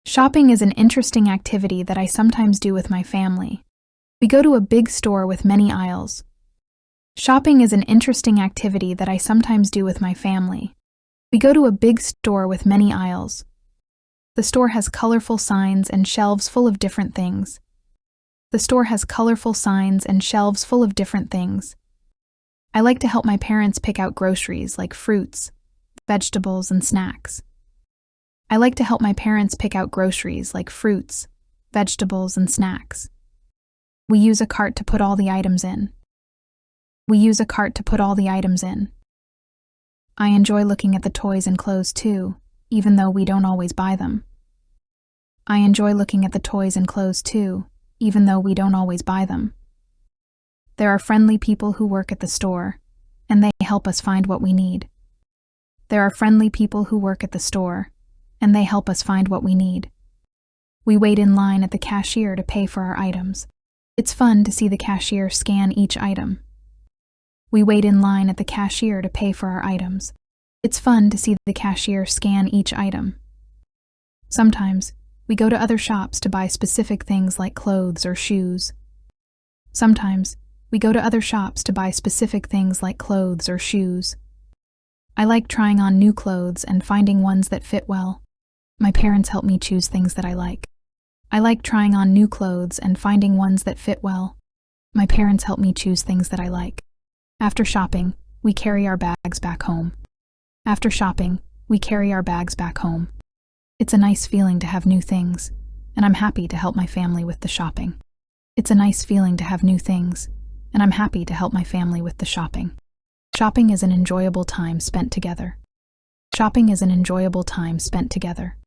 Shopping is an interesting activity that I sometimes do with my family. We go to a big store with many aisles. Shopping is an interesting activity that I sometimes do with my family. We go to a big store with many aisles. The store has colorful signs and shelves full of different things. The store has colorful signs and shelves full of different things. I like to help my parents pick out groceries like fruits, vegetables, and snacks. I like to help my parents pick out groceries like fruits, vegetables, and snacks. We use a cart to put all the items in. We use a cart to put all the items in. I enjoy looking at the toys and clothes too, even though we don't always buy them. I enjoy looking at the toys and clothes too, even though we don't always buy them. There are friendly people who work at the store, and they help us find what we need. There are friendly people who work at the store, and they help us find what we need. We wait in line at the cashier to pay for our items. It's fun to see the cashier scan each item. We wait in line at the cashier to pay for our items. It's fun to see the cashier scan each item. Sometimes, we go to other shops to buy specific things like clothes or shoes. Sometimes, we go to other shops to buy specific things like clothes or shoes. I like trying on new clothes and finding ones that fit well. My parents help me choose things that I like. I like trying on new clothes and finding ones that fit well. My parents help me choose things that I like. After shopping, we carry our bags back home. After shopping, we carry our bags back home. It's a nice feeling to have new things, and I'm happy to help my family with the shopping. It's a nice feeling to have new things, and I'm happy to help my family with the shopping. Shopping is an enjoyable time spent together. Shopping is an enjoyable time spent together.